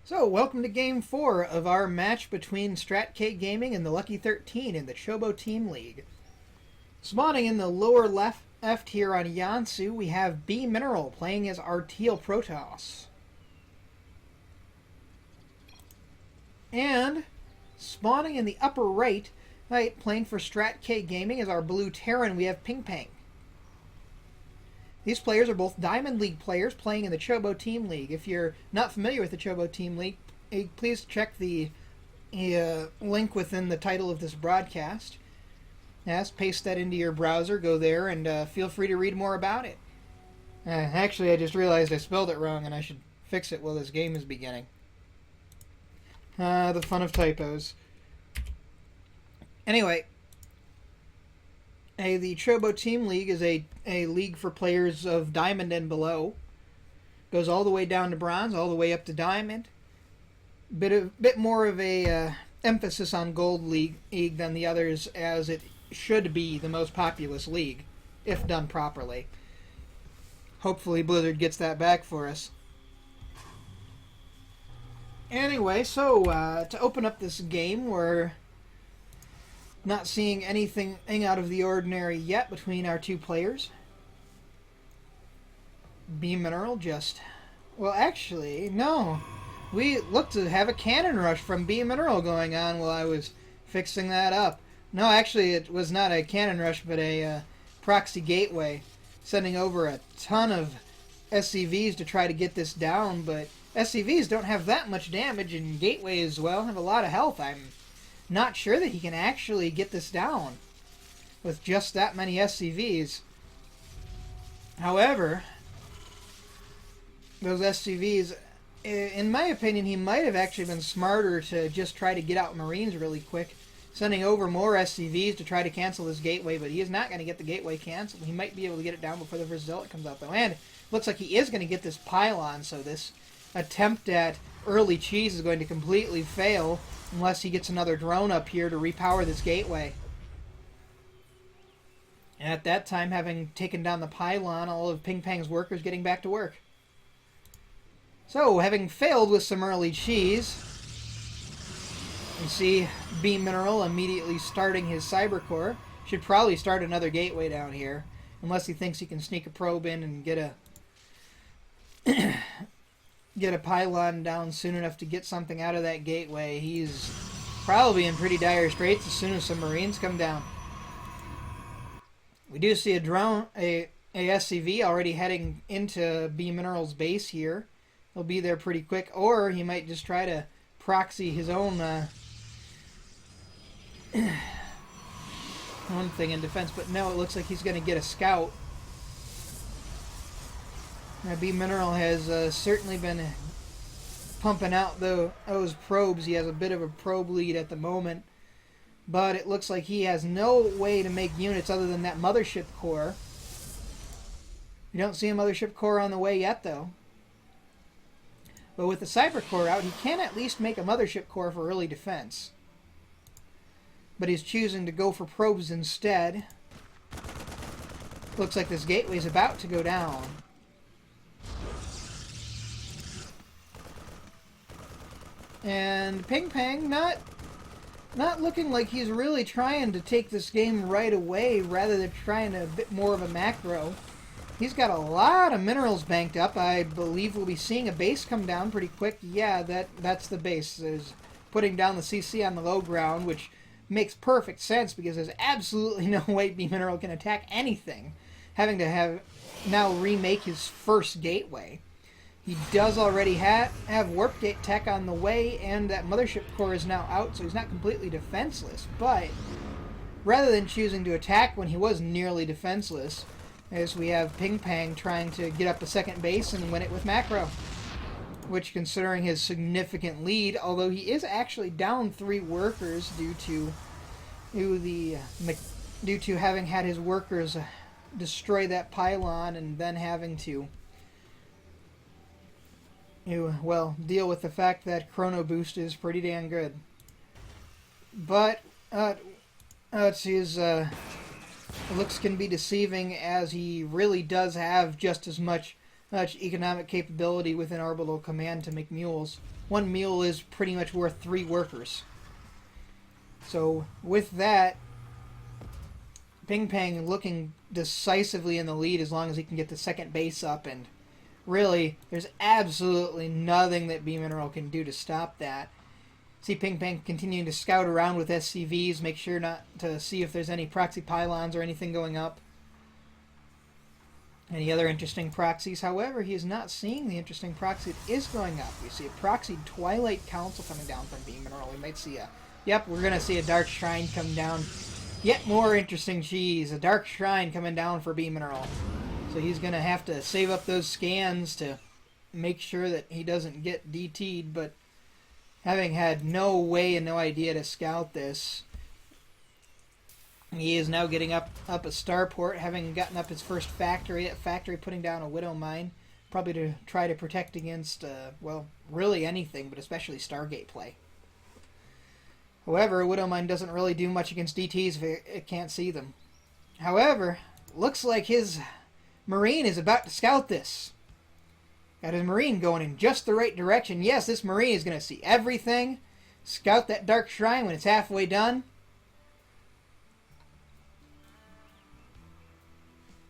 So, welcome to Game 4 of our match between StraTk Gaming and the Lucky 13 in the Chobo Team League. Spawning in the lower left here on Yansu, we have Bmineral playing as Arteal Protoss. And spawning in the upper right, playing for StraTk Gaming as our Blue Terran, we have PingPang. These players are both Diamond League players playing in the Chobo Team League. If you're not familiar with the Chobo Team League, please check the link within the title of this broadcast. Yes, paste that into your browser, go there, and feel free to read more about it. Actually, I just realized I spelled it wrong, and I should fix it while this game is beginning. The fun of typos. Anyway, the Chobo Team League is a league for players of Diamond and below. Goes all the way down to Bronze, all the way up to Diamond. Bit more of a emphasis on Gold League than the others, as it should be the most populous league, if done properly. Hopefully Blizzard gets that back for us. Anyway, so to open up this game, we're not seeing anything out of the ordinary yet between our two players. Bmineral just... Well, actually, no. We looked to have a cannon rush from Bmineral going on while I was fixing that up. No, actually, it was not a cannon rush, but a proxy gateway, sending over a ton of SCVs to try to get this down, but SCVs don't have that much damage, and gateways, well, have a lot of health. I'm not sure that he can actually get this down with just that many SCVs. However, those SCVs, in my opinion, he might have actually been smarter to just try to get out Marines really quick, sending over more SCVs to try to cancel this gateway, but he is not going to get the gateway canceled. He might be able to get it down before the first zealot comes out, though. And looks like he is going to get this pylon, so this attempt at early cheese is going to completely fail unless he gets another drone up here to repower this gateway. And at that time, having taken down the pylon, all of PingPang's workers getting back to work. So, having failed with some early cheese, you see Bmineral immediately starting his cyber core. Should probably start another gateway down here, unless he thinks he can sneak a probe in and get a get a pylon down soon enough to get something out of that gateway. He's probably in pretty dire straits as soon as some Marines come down. We do see a drone, a SCV already heading into Bmineral's base here. He'll be there pretty quick, or he might just try to proxy his own one thing in defense, but no, it looks like he's going to get a scout. Now, Bmineral has certainly been pumping out those probes. He has a bit of a probe lead at the moment, but it looks like he has no way to make units other than that mothership core. You don't see a mothership core on the way yet, though. But with the cyber core out, he can at least make a mothership core for early defense. But he's choosing to go for probes instead. Looks like this gateway is about to go down. And PingPang not looking like he's really trying to take this game right away, rather than trying a bit more of a macro. He's got a lot of minerals banked up. I believe we'll be seeing a base come down pretty quick. Yeah, that's the base. Is putting down the CC on the low ground, which makes perfect sense because there's absolutely no way Bmineral can attack anything, having to have now remake his first gateway. He does already have warp gate tech on the way, and that mothership core is now out, so he's not completely defenseless. But rather than choosing to attack when he was nearly defenseless, as we have PingPang trying to get up a second base and win it with macro, which, considering his significant lead, although he is actually down 3 workers due to having had his workers destroy that pylon and then having to deal with the fact that Chrono Boost is pretty damn good. But his looks can be deceiving, as he really does have just as much much economic capability within orbital command to make mules. One mule is pretty much worth 3 workers. So with that, PingPang looking decisively in the lead as long as he can get the second base up, and really, there's absolutely nothing that Bmineral can do to stop that. See PingPang continuing to scout around with SCVs, make sure not to see if there's any proxy pylons or anything going up. Any other interesting proxies? However, he is not seeing the interesting proxy that is going up. We see a proxied Twilight Council coming down from Bmineral. We might see a... Yep, we're going to see a Dark Shrine come down. Yet more interesting cheese. A Dark Shrine coming down for Bmineral. So he's going to have to save up those scans to make sure that he doesn't get DT'd, but having had no way and no idea to scout this, he is now getting up a starport, having gotten up his first factory, putting down a Widow Mine, probably to try to protect against, well, really anything, but especially Stargate play. However, a Widow Mine doesn't really do much against DTs if it can't see them. However, looks like his Marine is about to scout this. Got his Marine going in just the right direction. Yes, this Marine is going to see everything. Scout that Dark Shrine when it's halfway done.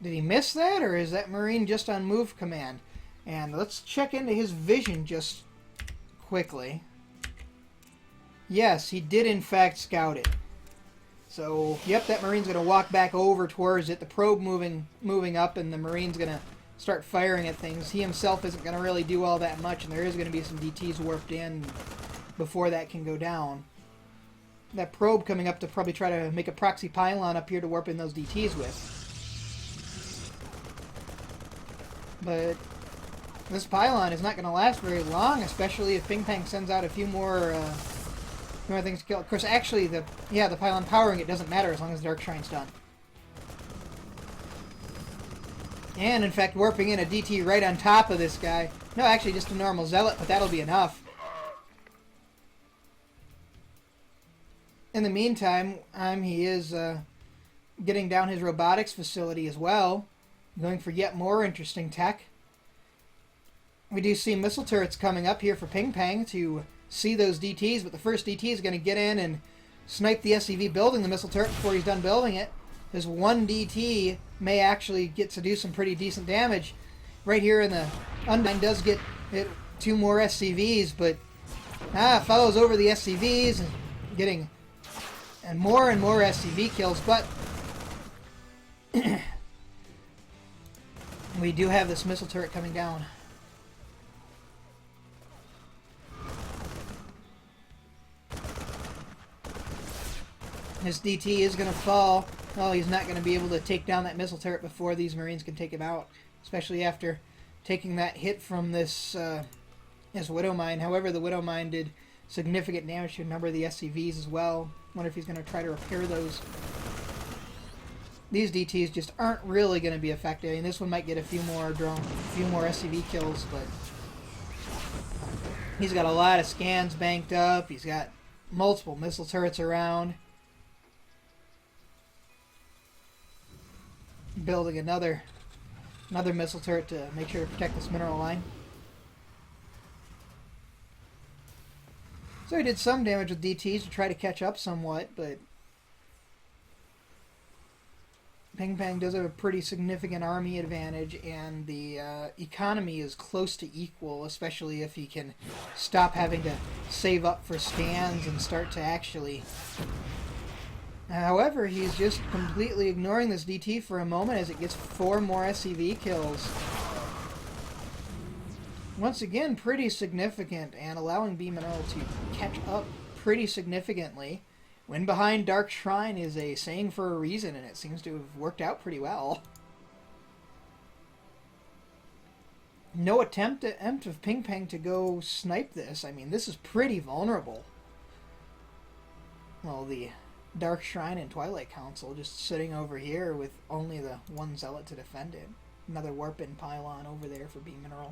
Did he miss that, or is that Marine just on move command? And let's check into his vision just quickly. Yes, he did in fact scout it. So, yep, that Marine's going to walk back over towards it. The probe moving up, and the Marine's going to start firing at things. He himself isn't going to really do all that much, and there is going to be some DTs warped in before that can go down. That probe coming up to probably try to make a proxy pylon up here to warp in those DTs with. But this pylon is not going to last very long, especially if PingPang sends out a few more things to kill. Of course, actually, the pylon powering it doesn't matter as long as the Dark Shrine's done. And, in fact, warping in a DT right on top of this guy. No, actually, just a normal Zealot, but that'll be enough. In the meantime, he is getting down his robotics facility as well, going for yet more interesting tech. We do see missile turrets coming up here for PingPang to see those DTs, but the first DT is going to get in and snipe the SCV building the missile turret before he's done building it. This one DT may actually get to do some pretty decent damage. Right here in the Undyne does get hit 2 more SCVs, but follows over the SCVs and getting more SCV kills, but we do have this missile turret coming down. His DT is going to fall. Oh, he's not going to be able to take down that missile turret before these Marines can take him out, especially after taking that hit from this Widow Mine. However, the Widow Mine did significant damage to a number of the SCVs as well. Wonder if he's going to try to repair those. These DTs just aren't really going to be effective. I mean, this one might get a few more SCV kills, but he's got a lot of scans banked up. He's got multiple missile turrets around. Building another missile turret to make sure to protect this mineral line. So he did some damage with DTs to try to catch up somewhat, but PingPang does have a pretty significant army advantage, and the economy is close to equal, especially if he can stop having to save up for scans and start to actually... However, he's just completely ignoring this DT for a moment as it gets 4 more SCV kills. Once again, pretty significant, and allowing Bmineral to catch up pretty significantly. When behind Dark Shrine is a saying for a reason, and it seems to have worked out pretty well. No attempt of PingPang to go snipe this. I mean, this is pretty vulnerable. Well, the Dark Shrine and Twilight Council just sitting over here with only the one Zealot to defend it. Another warp-in pylon over there for Bmineral.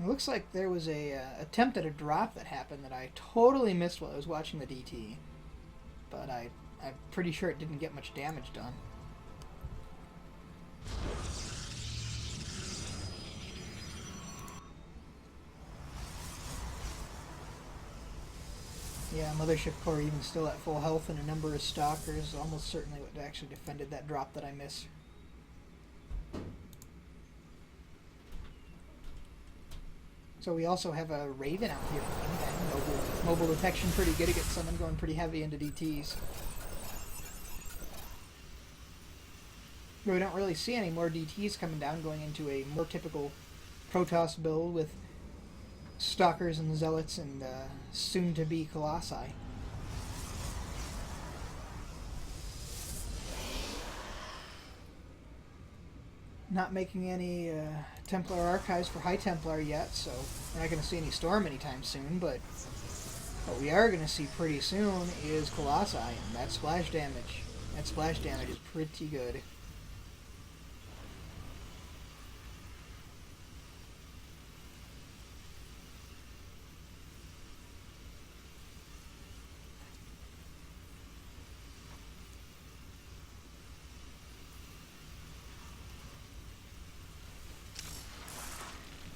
It looks like there was a attempt at a drop that happened that I totally missed while I was watching the DT. But I'm pretty sure it didn't get much damage done. Yeah, Mothership Core even still at full health and a number of stalkers, almost certainly what actually defended that drop that I missed. So we also have a Raven out here for PingPang. Mobile detection pretty good against someone going pretty heavy into DTs. We don't really see any more DTs coming down, going into a more typical Protoss build with Stalkers and Zealots and soon-to-be Colossi. Not making any Templar archives for High Templar yet, so we're not going to see any Storm anytime soon, but what we are going to see pretty soon is Colossi, and that splash damage. That splash damage is pretty good.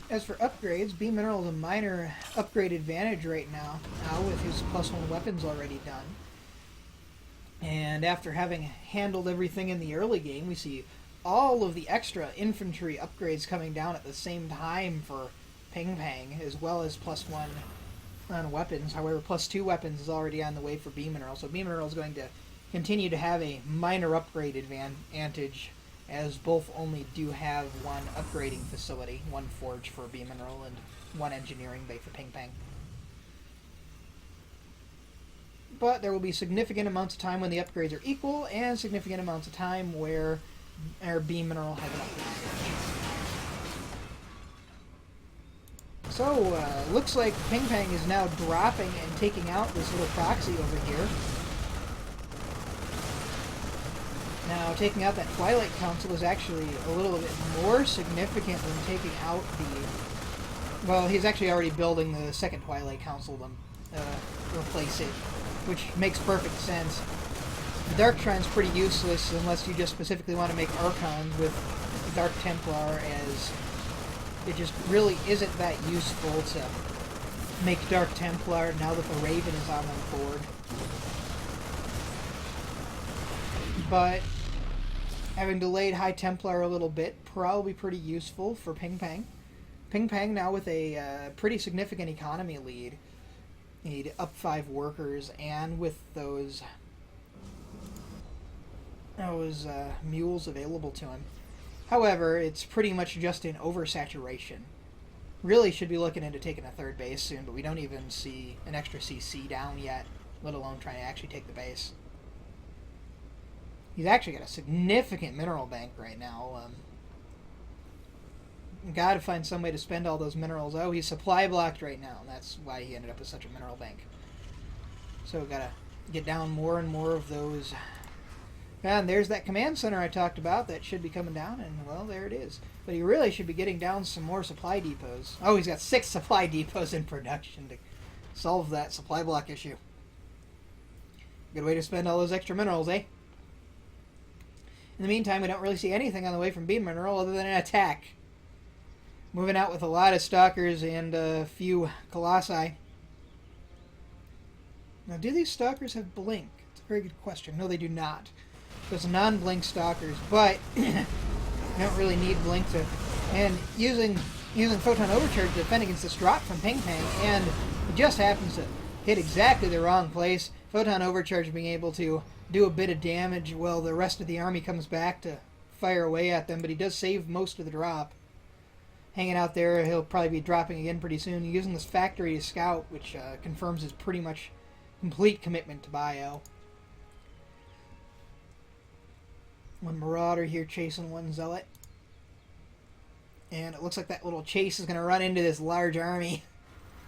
As for upgrades, Bmineral is a minor upgrade advantage right now with his +1 weapons already done. And after having handled everything in the early game, we see all of the extra infantry upgrades coming down at the same time for PingPang, as well as +1 on weapons. However, +2 weapons is already on the way for Bmineral, so Bmineral is going to continue to have a minor upgrade advantage, as both only do have one upgrading facility, one forge for Bmineral and one engineering bay for PingPang. But there will be significant amounts of time when the upgrades are equal, and significant amounts of time where our Bmineral has an upgrade. So, looks like PingPang is now dropping and taking out this little proxy over here. Now, taking out that Twilight Council is actually a little bit more significant than taking out the... Well, he's actually already building the second Twilight Council to replace it, which makes perfect sense. The Dark Shrine's pretty useless unless you just specifically want to make Archons with Dark Templar, as it just really isn't that useful to make Dark Templar now that the Raven is on the board. But having delayed High Templar a little bit, probably pretty useful for PingPang. PingPang now with a pretty significant economy lead. Need up 5 workers, and with those mules available to him. However, it's pretty much just an oversaturation. Really should be looking into taking a 3rd base soon, but we don't even see an extra CC down yet, let alone trying to actually take the base. He's actually got a significant mineral bank right now. Gotta find some way to spend all those minerals. Oh, he's supply blocked right now, and that's why he ended up with such a mineral bank. So gotta get down more and more of those. And there's that command center I talked about that should be coming down, and well, there it is. But he really should be getting down some more supply depots. Oh, he's got 6 supply depots in production to solve that supply block issue. Good way to spend all those extra minerals, eh? In the meantime, we don't really see anything on the way from Bmineral other than an attack. Moving out with a lot of Stalkers and a few Colossi. Now, do these Stalkers have Blink? It's a very good question. No, they do not. There's non-Blink Stalkers, but you don't really need Blink to... And using Photon Overcharge to defend against this drop from PingPang, and it just happens to hit exactly the wrong place. Photon Overcharge being able to do a bit of damage while the rest of the army comes back to fire away at them, but he does save most of the drop. Hanging out there, he'll probably be dropping again pretty soon. Using this factory to scout, which confirms his pretty much complete commitment to bio. One Marauder here chasing one Zealot. And it looks like that little chase is going to run into this large army.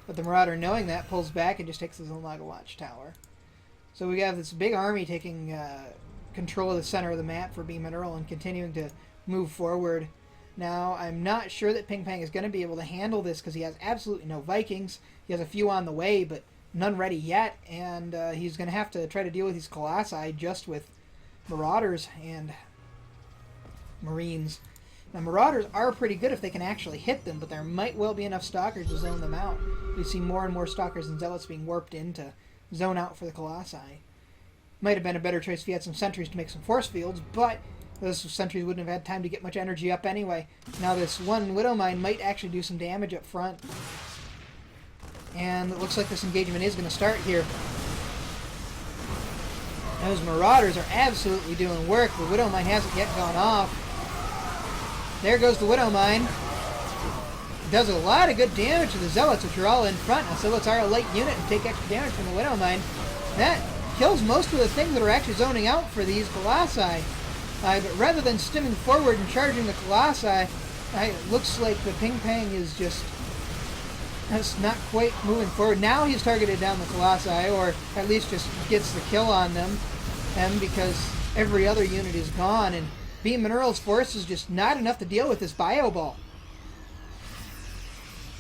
But the Marauder, knowing that, pulls back and just takes his own Laga Watchtower. So we have this big army taking control of the center of the map for Bmineral and continuing to move forward. Now, I'm not sure that PingPang is going to be able to handle this because he has absolutely no Vikings. He has a few on the way, but none ready yet, and he's going to have to try to deal with these Colossi just with Marauders and Marines. Now, Marauders are pretty good if they can actually hit them, but there might well be enough Stalkers to zone them out. We see more and more Stalkers and Zealots being warped into zone out for the Colossi. Might have been a better choice if he had some sentries to make some force fields, but those sentries wouldn't have had time to get much energy up anyway. Now this one Widow Mine might actually do some damage up front. And it looks like this engagement is going to start here. Those Marauders are absolutely doing work. The Widow Mine hasn't yet gone off. There goes the Widow Mine. Does a lot of good damage to the Zealots, which are all in front. Now Zealots are a light unit and take extra damage from the Widow Mine. That kills most of the things that are actually zoning out for these Colossi. But rather than stimming forward and charging the Colossi, it looks like the PingPang is just not quite moving forward. Now he's targeted down the Colossi, or at least just gets the kill on them, because every other unit is gone, and Bmineral's force is just not enough to deal with this Bio Ball.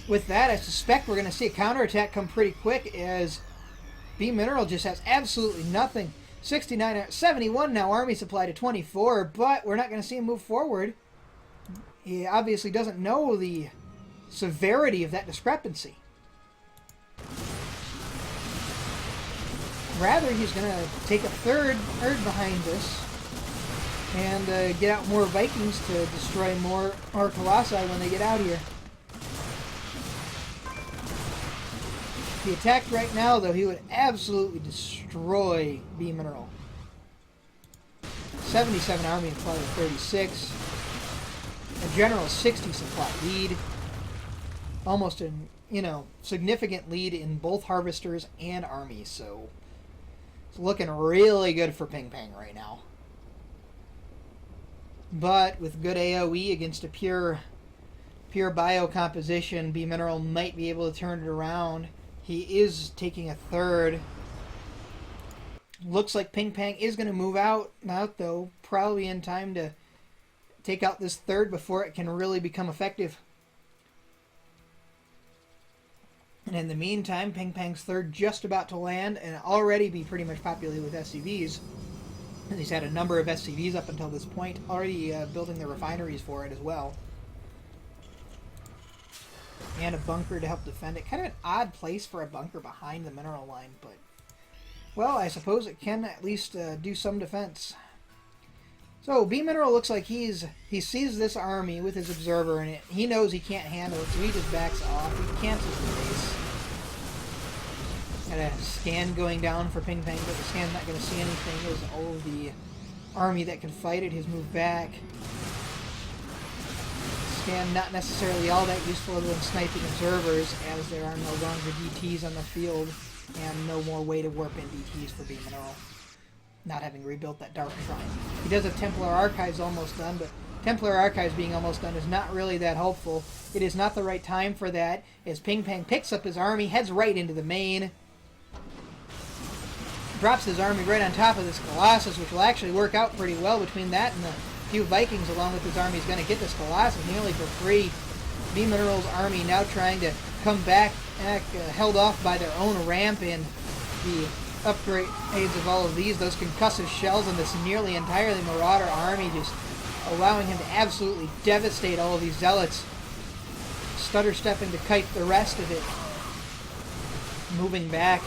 With that, I suspect we're going to see a counterattack come pretty quick, as Bmineral just has absolutely nothing. 69, 71 now, army supply to 24, but we're not going to see him move forward. He obviously doesn't know the severity of that discrepancy. Rather, he's going to take a third behind this and get out more Vikings to destroy more Colossi when they get out here. If he attacked right now, though, he would absolutely destroy Bmineral. 77 army supply to 36. A general 60 supply lead. Almost a significant lead in both harvesters and armies, so it's looking really good for PingPang right now. But with good AoE against a pure bio composition, Bmineral might be able to turn it around. He is taking a third. Looks like PingPang is going to move out though, probably in time to take out this third before it can really become effective. And in the meantime, PingPang's third just about to land and already be pretty much populated with SCVs. And he's had a number of SCVs up until this point, already building the refineries for it as well. And a bunker to help defend it. Kind of an odd place for a bunker behind the mineral line, but well, I suppose it can at least do some defense. So Bmineral looks like he sees this army with his observer in it. He knows he can't handle it, so he just backs off. He cancels the base. Got a scan going down for PingPang, but the scan's not going to see anything as all of the army that can fight it has moved back. Scan not necessarily all that useful other than sniping observers, as there are no longer DTs on the field and no more way to warp in DTs for Bmineral, not having rebuilt that Dark Shrine. He does have Templar Archives almost done, but Templar Archives being almost done is not really that helpful. It is not the right time for that, as PingPang picks up his army, heads right into the main, drops his army right on top of this Colossus, which will actually work out pretty well between that and the few Vikings along with his army is going to get this Colossus nearly for free. Bmineral's army now trying to come back, held off by their own ramp and the upgrades of all of these, those concussive shells, and this nearly entirely Marauder army just allowing him to absolutely devastate all of these Zealots. Stutter stepping to kite the rest of it. Moving back.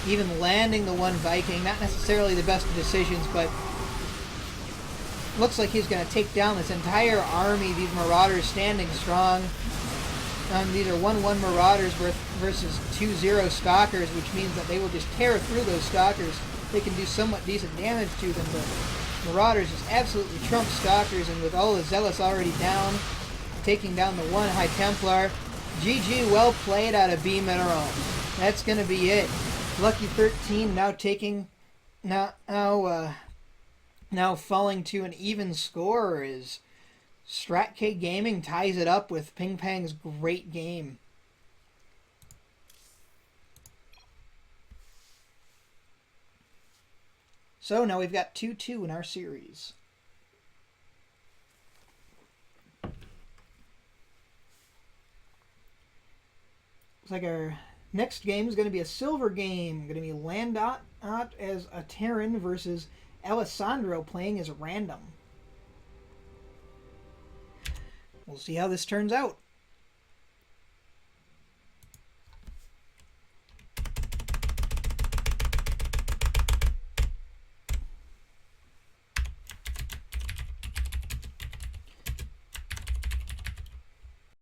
Even landing the one Viking, not necessarily the best of decisions, but looks like he's going to take down this entire army. These Marauders standing strong. These are 1-1 Marauders versus 2-0 Stalkers, which means that they will just tear through those Stalkers. They can do somewhat decent damage to them, but Marauders just absolutely trump Stalkers, and with all the Zealots already down, taking down the one High Templar. GG, well played out of Bmineral. That's going to be it. Lucky 13 now taking now falling to an even score as StraTk Gaming ties it up with PingPang's great game. So now we've got 2-2 in our series. Looks like our next game is going to be a silver game. Going to be Landot as a Terran versus Alessandro playing as a random. We'll see how this turns out.